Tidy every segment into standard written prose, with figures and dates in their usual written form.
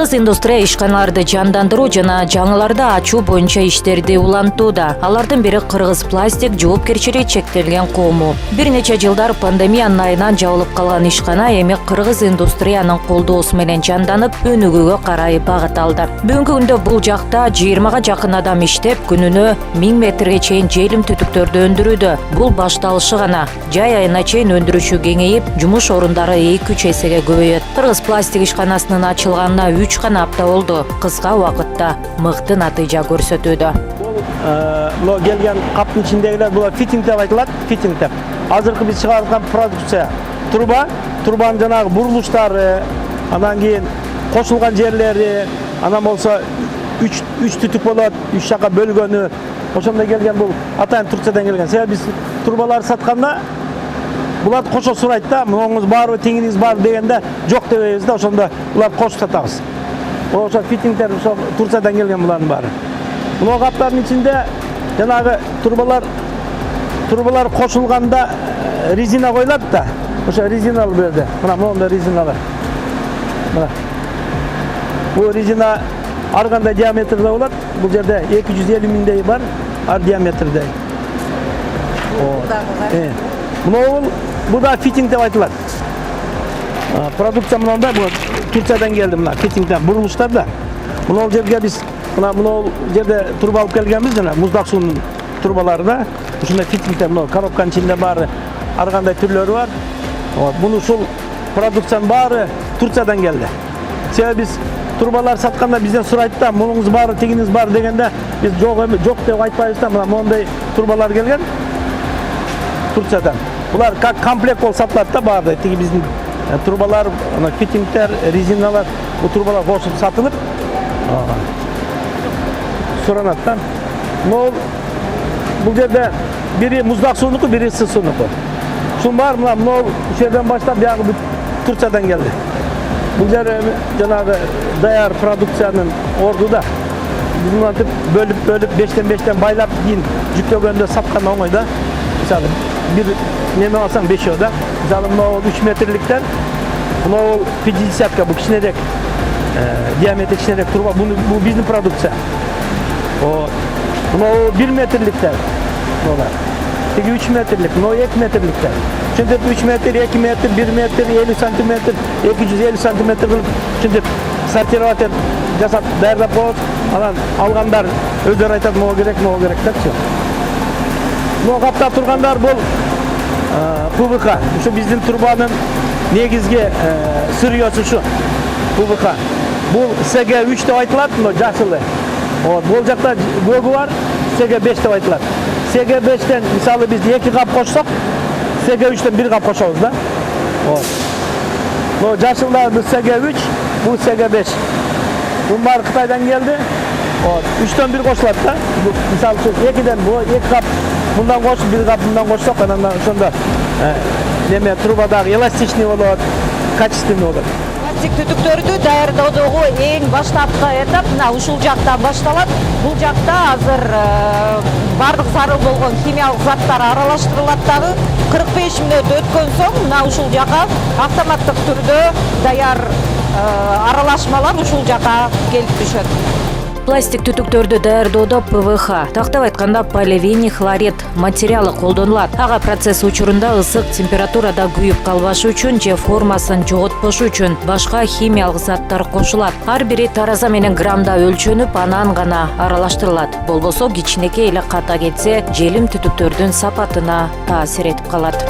Кыргыз индустрия ишканаларды жандандыруу жана жаңыларды ачуу боюнча иштерди улантууда. Алардын бири Кыргыз пластик жоопкерчилиги чектелген кому. Бир нече жылдар пандемиянын айынан жабылып калган ишкана эми Кыргыз индустриянын колдоосу менен жанданып, өнүгүүгө карай багыт алды. Бүгүнкү күндө бул жакта 20га жакын адам иштеп, күнүнө 1000 метрге чейин желим түтүктөрдү өндүрүүдө. Бул башталышы гана. Жай айына чейин өндүрүшү кеңейип, жумуш орундары 2-3 эсеге көбөйөт. Кыргыз пластик ишканасынын ачылганына 3 гана апта болду. Кыска убакытта мыкты натыйжа көрсөтүүдө. Бул келген каптын ичиндегилер бул фитинг деп айтылат, фитинг деп. Азыркы биз чыгарган продукция турбанын жанагы бурулуштары, анан кийин кошулган жерлери, анан болсо 3 түтүк болот, 3 жака бөлгөнү. Ошондой келген бул атайын Турциядан келген. Себеби биз турбаларды сатканда булар кошо сурайт да, моңуңуз барбы, теңиниңиз барбы дегенде жок дебейбиз да, ошондо булар кошуп сатабыз. Ошо фитингдер ошо Турциядан келген булардын баары. Мына каптардын ичинде жанагы турбалар кошулганда резина коюлат да. Ошо резиналы бул жерде. Мына моунда резиналар. Мына. Бул резина ар кандай диаметрде болот. Бул жерде 250 миңдей бар, ар диаметрде. Бул да фитинг деп айтылат. Продукция мынандай, бул Турциядан келди, мына фитингден бурулуштар да. Мына жерге биз мына жерде турба алып келгенбиз, жана муздак суунун турбалары да. Ушундай фитингден мына коробканын ичинде баары ар кандай түрлөрү бар. Буну ушул продукциянын баары Турциядан келди. Себеби биз турбалар сатканда бизден сурайт да, моңуңуз бары, тегиниңиз бары дегенде биз жок деп айтпайбыз да. Мына моундай турбалар келген Турциядан. Булар как комплект болуп сатылат да баары. Тиги биздин турбалар, фитингдер, резиналар, бул турбалар кошуп сатылып суранат да. Бул жерде бири муздак суунуку, бири ысык суунуку. Ушунун баары мына ушул жерден баштап биягы Турциядан келди. Бул жер жанагы даяр продукциянын орду да. Биз мынтип бөлүп 5тен байлап кийин жүктөгөндө саткан оңой да. Мисалы bir neme alsam 5 oda. Mesela bu 3 metreliktен, bu 50'ka bu kişinerek diametre kişinerek turba bu bizim prodüksiya. Bu 1 metrelikten. Peki 3 metrelik, bu 2 metrelikten. Şimdi 3 metre, 2 metre, 1 metre, 50 santimetre, 250 santimetre kılıp şimdi sortировать жасап даярдап коет. Анан алгандар өздөрү айтат, могу керек депчи. Мына каптап тургандар бул ПВХ. Ушу биздин турбанын негизги сырьёсу ушу ПВХ. Бул СГ3 деп айтылат, мына жашылы. Бул жакта көбү бар, СГ5 деп айтылат. СГ5тен мисалы биз 2 кап кошсок, СГ3тен 1 кап кошобуз да. Мына жашылдар бул СГ3, бул СГ5. Бул бар Кытайдан келди. 3тен 1 кошулат да. Мисалы 2ден бул 2 кап bundan koşup bir kap bundan koşsak andan sonunda neme trubadagı elastичный болот, качественный болот. Пластик түтүктөрдү даярдоодогу эң баштапкы этап мына ушул жакта башталат. Бул жакта азыр бардык зарыл болгон химиялык заттар аралаштырылат дагы. 45 мүнөт өткөн соң мына ушул жака автоматтык түрдө даяр аралашмалар ушул жака келип түшөт. Пластик түтүктөрдү даярдоодо ПВХ, тактап айтканда поливиний хлорид материалы колдонулат. Ага процесс учурунда ысык температурада күйүп калбашы үчүн же формасын жоготпошу үчүн башка химиялык заттар кошулат. Ар бири тараза менен граммда өлчөнүп, анан гана аралаштырылат. Болбосо кичинекей эле ката кетсе, желим түтүктөрдүн сапатына таасир этип калат.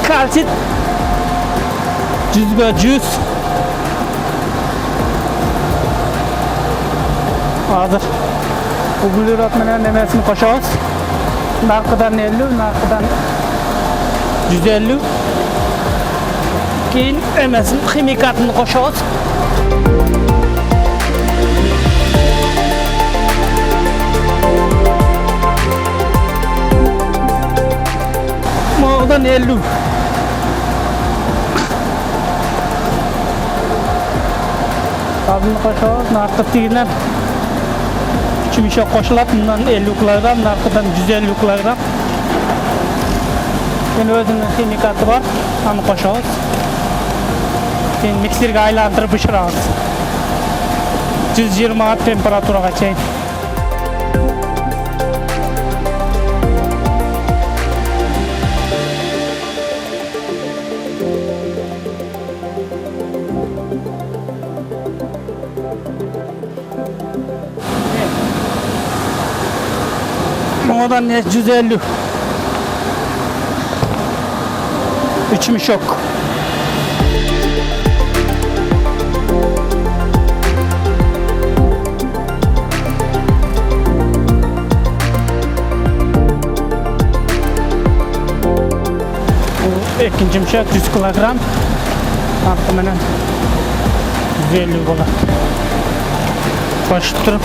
Кальцит 100'e 100. Hazır. Uglurat menен nemesini koşabız. Narkıdan 50, narkıdan 150. Keyin emesin kimikatını koşabız. Moğdan 50. Kabını koşuyoruz, narkı tiyinler. Çimişe koşulat, bundan 50 kilogram, narkıdan 150 kilogram. Endi özünün химикаты бар, аны кошобуз. Keyin mikserге айландырып бышырабыз. 120 температурага чейин. Одан 150. 3 мешок. Экинчи мешок 100 килограмм. Арты менен 150 болот. Кошуп туруп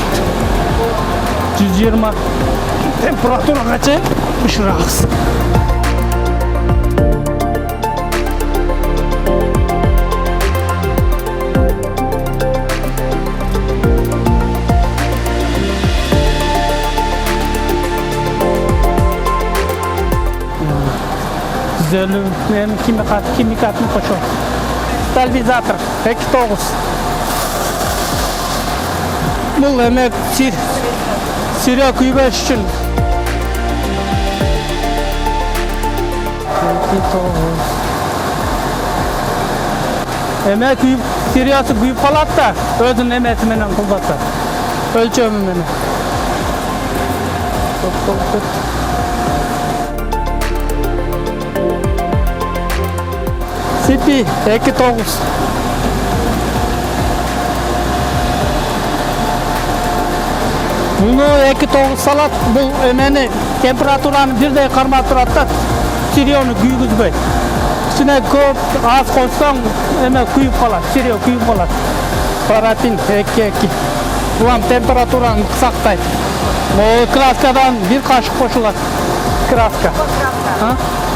120 температурага чейин бышырабыз. Мен химикатын кошобуз. Стабилизатор 2.9. Бул эме сирия күйбөш үчүн. 2.9. Эме күйүп, сириясы күйүп калат да, өзүнүн эмеси менен кылбатат. Өлчөмү менен. Сипи 2.9. Bunu 2.9 салат, бұл эмени температураны бирдей кармап турат да, сириону күйгүзбөйт. Үстүнө көп аз койсоң, эме күйүп калат, сирио күйүп калат. Паратин 2.2. Булам температураны сактайт. Краскадан bir кашык кошулат. Краска.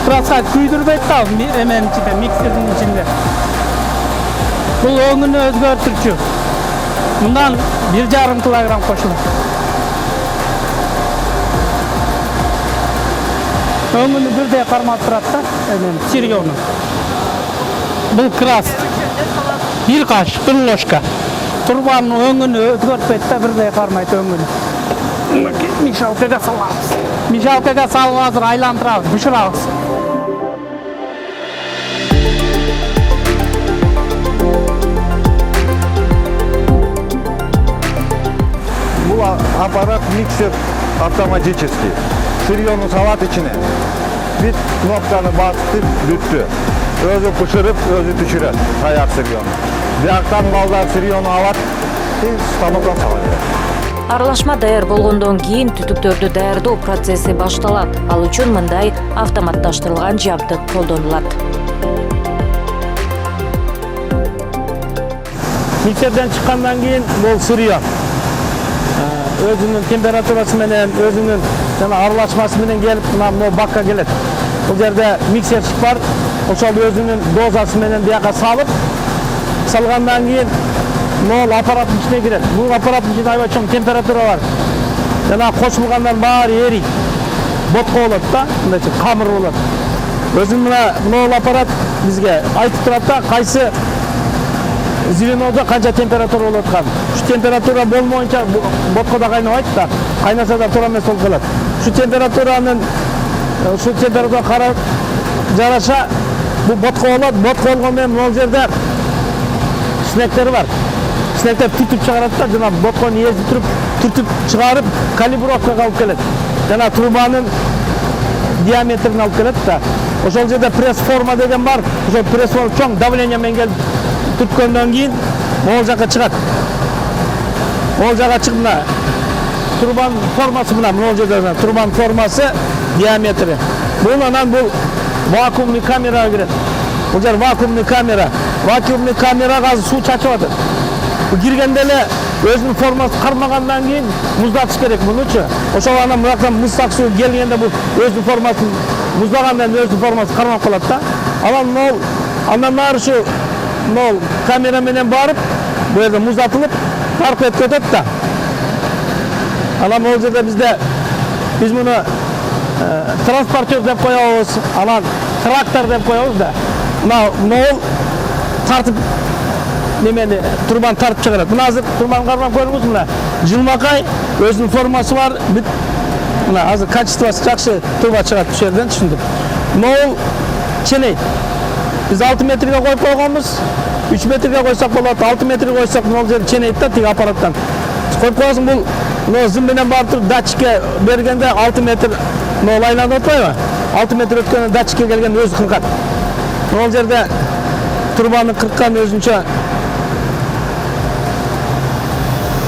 Краска күйдүрбөйт да, эменин ичинде, миксердин ичинде. Бул өңүнү өзгөртүрчү. Мындан 1,5 килограмм кошулат. Öngünü birde karmak turat da, siriyonu. Bu kras. Bir kaş, bir loşka. Turbanın öngünü özgörtpeyt da birde karmayt öngünü. Mişalkega salabız. Mişalkega salabız, aylandırabız, bışırabız. Bu aparat mikser автоматический. Siriyonu salat içine. Bir noktanı bastı, büttü. Özü pişirip, özü düşürer. Ayak siriyonu. Biyaktan ballar siriyonu alat, станоктон салат. Аралашма даяр болгондон кийин түтүктөрдү даярдоо процесси башталат. Ал үчүн мындай автоматташтырылган жабдык колдонулат. Mikserden çıkandan keyin bol siriyon. Özünün temperatürası menен, özünün aralashması menен gelip bu bakka gelet. Bu yerde mikserçik var. Oşol özünün dozası menен buyaka salıp, salgandan keyin nol aparatın içine girer. Bu aparatın içinde ayva çoğun temperatüra var. Koşulgandan bari eriyt. Botka olur da, kamır olur. Özün nol aparat bizge aytıp turat da kaysı zilinoda kanca temperatür olotkan. Şu temperatura bolmoyunca botkada kaynabайт da, kaynasa da tura emес болуп калат. Şu temperatura kara жараша bu botka olot. Botka olgon менен могул жерде sinekleri var. Sinekler tütüp çıkarат da, jana botkonu ezip türtüp çıkarıp kalibровкага алып келет. Jana trubanın diametrini alıp келет da. Oşol жерде пресс форма деген бар. Oşol пресс форма çoğun давление менен келип türtkөндөн кийин могул жака чыгат. Могул жака чыгып мына турбан формасы мына могул жерде турбан формасы диаметри. Бул анан бул вакуумный камерага кирет. Бул жер вакуумный камера. Вакуумный камерага азыр суу чачып атат. Bu girgende эле өзүнүн формасы кармагандан кийин муздатыш керек мунучу. Ошол анан мурактан муздак суу келгенде бул өзүнүн формасын муздагандан өзүнүн формасын кармап калат да. Андан нары ушу камера менен барып, bu жерде муздатылып, таркып этип кетет да. Анан бул жерде биз муну транспортер деп коебуз. Анан трактор деп коебуз да. Мына тартып немени турбаны тартып чыгарат. Мына азыр турбаны кармап көрүңүз, мына жылмакай, өзүнүн формасы бар, бүт мына азыр качествосы жакшы турба чыгат бул жерден, түшүндүм. Могул ченей. Биз 6 метрге коюп койгонбуз. 3 метрге койсок болот, 6 метрге койсок могул жер ченейт да тиги аппараттан. Коюп койсоң бул зым менен барып туруп датчикке бергенде 6 метр могул айланып атпайбы? 6 метр өткөндө датчикке келгенде өзү кыркат. Могул жерде турбаны кырккан өзүнчө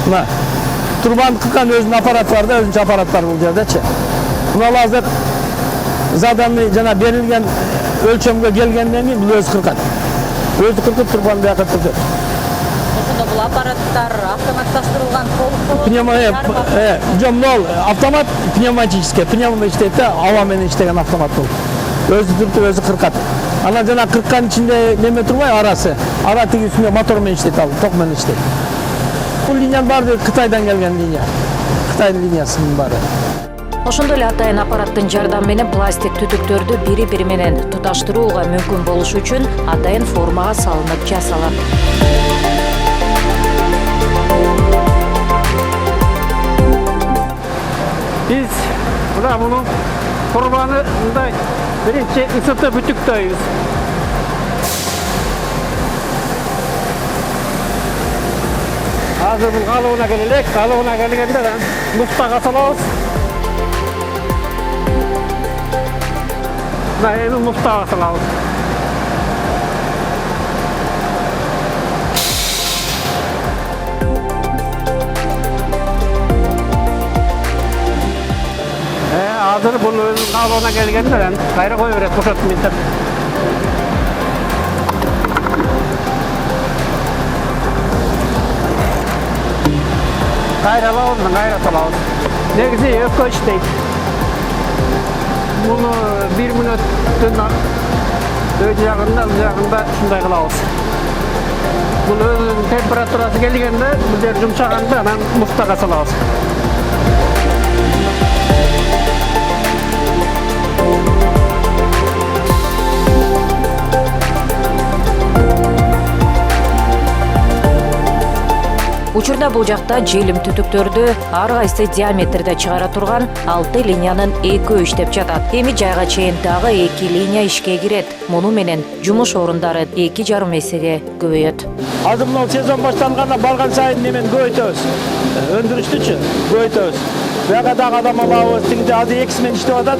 мына турбаны кырккан өзүнүн аппараты бар да, өзүнчө аппарат бар бул жердечи. Мына азыр заданный жана берилген өлчөмгө келгенден кийин бул өзү кыркат. Өзү кыркып турбаны бияка түртөт. Ошондо бул аппараттар автоматташтырылган Жомнол автомат пневматический, пневма иштейт да, аба менен иштеген автомат бул. Өзү түртүп, өзү кыркат. Анан жана кырккан ичинде неме турбай, арасы. Ара тиги үстүндө мотор менен иштейт, ал ток менен иштейт. Бул линиянын баары Кытайдан келген линия. Кытайдын линиясынын баары. Ошондой эле атайын аппараттын жардамы менен пластик түтүктөрдү бири-бири менен туташтырууга мүмкүн болуш үчүн атайын формага салынып жасалат. Biz bunu kurbanı birinci ısıtı bütüktayız. Hazır bu kalıbına gelecek. Kalıbına geldiğinde de mustağa salıyoruz. Evi mustağa salıyoruz. Hazır bunun kalıbına geldiğinde de gayrı koyuyoruz boşaltmayacak. Gayralağız mı? Gayratalağız. Ne güzel öpü işteyik. Bunu 1 minutun öcağında şunday kılağız. Bunu özünün temperaturası geldiğinde bu yer yumuşağında hemen mustağa salağız. Учурда бул жакта желим түтүктөрдү ар кайсы диаметрде чыгара турган 6 линиянын 2 иштеп жатат. Эми жайга чейин дагы 2 линия ишке кирет. Муну менен жумуш орундары 2,5 эсеге көбөйөт. Азыр мына сезон башталганда барган сайын немен көбөйтөбүз. Өндүрүштүчү көбөйтөбүз. Буяка дагы адам алабыз, тигиде азыр экисмен иштеп атат,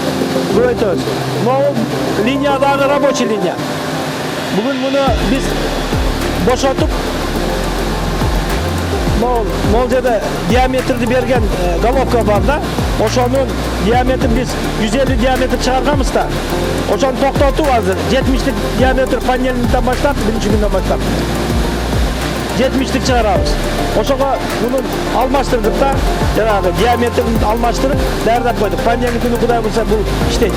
көбөйтөбүз. Могул линия дагы рабочий линия. Бүгүн муну биз бошотуп Мол жерде диаметрди берген головка бар да. Ошонун диаметрин биз 150 диаметр чыгарганбыз да. Ошону токтотуп азыр 70 диаметр панелинден баштап, биринчи күндөн баштап 70 чыгарабыз. Ошого мунун алмаштырдык да. Жанагы диаметрин алмаштырып, даярдап койдук. Панелин күнү кудай болсо бул иштейт.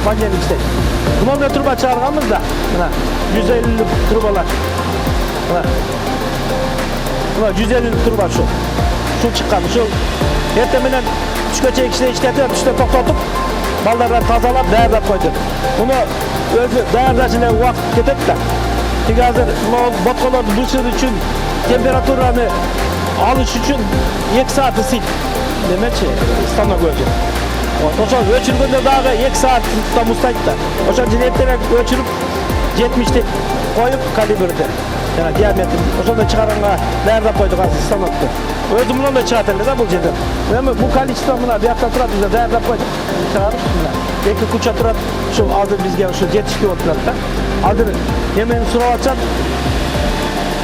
Панел иштейт. Мына труба чыгарганбыз да. Мына 150 трубалар. Мына 150 труба ушул чыккан. Ушул эртең менен түшкө чейин кичине иштетип, түштө токтотуп, балдарды тазалап, даярдап койдук. Муну өзү даярдаш эле убакыт кетет да. Тиги азыр могул ботколорду бышыр үчүн, температураны алыш үчүн 2 саат ысыйт. Немечи, станок өзү. Ошол өчүргөндө дагы 2 саатта мустайт да. Ошол жерде эртең өчүрүп 70 коюп калибрде. Жана диаметр ошондой чыгаранга даярдап койдук азыр станокто. Өзү мындай чыгат эле да бул жерден. Эми бул количество мына биякта турат, биз даярдап койдук. Чыгарып мына 2 куча турат. Ушул азыр бизге ушу жетиштүү болуп турат да. Азыр эмени сурап атышат.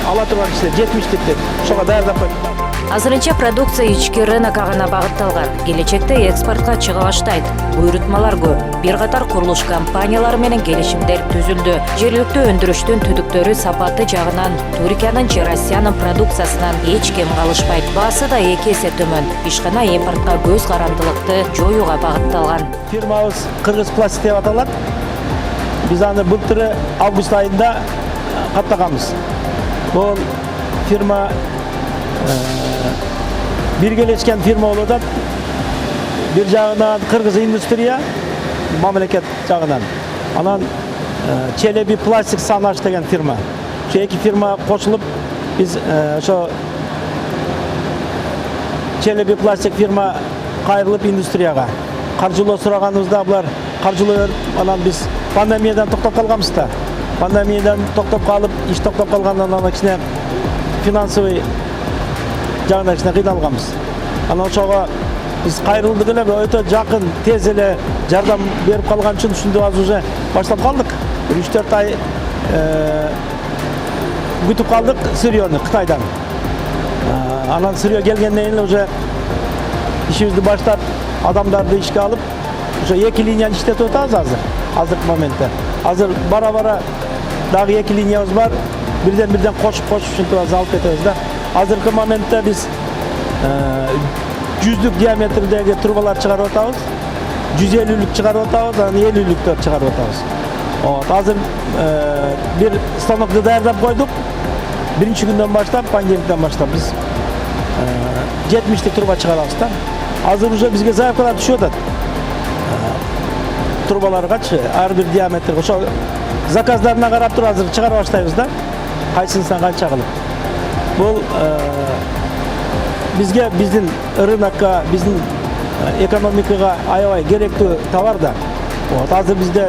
Ала турган кишилер 70 деп. Ошого даярдап койдук. Азырынча продукция ички рынокко гана багытталган. Келечекте экспортко чыга баштайт. Буйрутмалар көп. Бир катар курулуш компаниялары менен келишимдер түзүлдү. Жергиликтүү өндүрүштүн түтүктөрү сапаты жагынан Түркиянын же Россиянын продукциясынан эч кем калышпайт. Баасы да 2 эсе төмөн. Ишкана импортко көз карандылыкты жоюуга багытталган. Фирмабыз Кыргыз пластик деп аталат. Биз аны былтыр август айында каттаганбыз. Бул фирма биргелешкен фирма болуп атат. Бир жагынан Кыргыз индустрия, мамлекет жагынан. Анан Çelebi Plastik Sanaç деген firma. Şu iki firma koşulup biz şu Çelebi Plastik firma kayırılıp industriyaga karjılоо suraганыбызда булар karjılоо берип, анан biz pandemiyadan токтоп калганбыз да. Pandemiyadan токтоп калып, iş токтоп калгандан анан кичине финансовый жагынан кичине кыйналганбыз. Анан ошого biz кайрылдык эле өтө жакын, тез эле жардам берип калган үчүн ушунду азыр уже баштап калдык. 3-4 ай күтүп калдык сырьёну Кытайдан. Анан сырьё келгенден кийин уже ишибизди баштап, адамдарды ишке алып, уже 2 линияны иштетип атабыз азыркы моментте. Азыр бара-бара дагы 2 линиябыз бар. Бирден кошуп ушинтип алып кетебиз да. Азыркы моментте биз 100'lük diametrдеги трубалар чыгарып атабыз. 150'lük чыгарып атабыз, анан 50'lüктөр чыгарып атабыз. Азыр bir станокты даярдап койдук. Биринчи күндөн баштап, понедельниктен баштап биз 70'lik труба чыгарабыз да. Азыр уже бизге заявкалар түшүп атат. Трубаларгачы ар бир диаметр ошо заказдарына карап туруп азыр чыгара баштайбыз да. Кайсынысынан канча кылып. Бул бизге биздин рынокко, биздин экономикага аябай керектүү товар да. Азыр бизде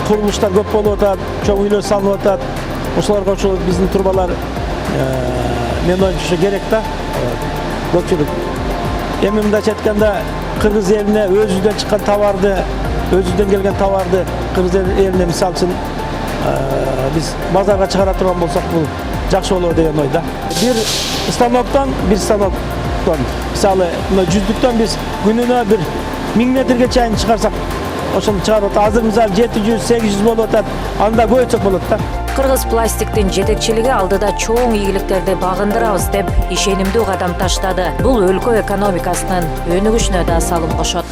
курулуштар көп болуп атат, чоң үйлөр салынып атат. Ошолорго ошо биздин трубалар мен оюмча керек да. Көпчүлүк. Эми мындайча айтканда Кыргыз элине өзүбүздөн чыккан товарды, өзүбүздөн келген товарды Кыргыз элине мисалы үчүн биз базарга чыгара турган болсок бул жакшы болот деген ойда. Bir станоктон мисалы 100'lüктөн биз күнүнө bir 1000 метрге чейин чыгарсак, ошону чыгарып атат. Азыр мисалы 700-800 болуп атат. Анда көбөйтсөк болот да. Кыргыз пластиктин жетекчилиги алдыда чоң ийгиликтерди багындырабыз деп ишенимдүү кадам таштады. Бул өлкө экономикасынын өнүгүшүнө да салым кошот.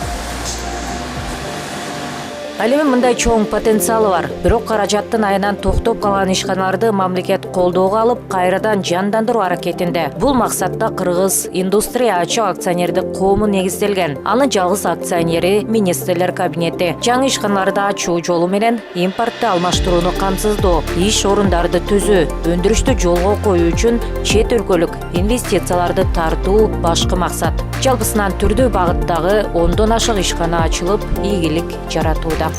Ал эми мындай чоң потенциалы бар. Бирок каражаттын айынан токтоп калган ишканаларды мамлекет колдоого алып, кайрадан жандандыруу аракетинде. Бул максатта Кыргыз индустрия ачык акционердик коому негизделген. Анын жалгыз акционери министрлер кабинети. Жаңы ишканаларды ачуу жолу менен импортты алмаштырууну камсыздоо, иш орундарды түзүү, өндүрүштү жолго коюу үчүн чет өлкөлүк инвестицияларды тартуу башкы максат. Жалпысынан түрдүү багыттагы 10дон ашык ишкана ачылып, ийгилик жаратууда.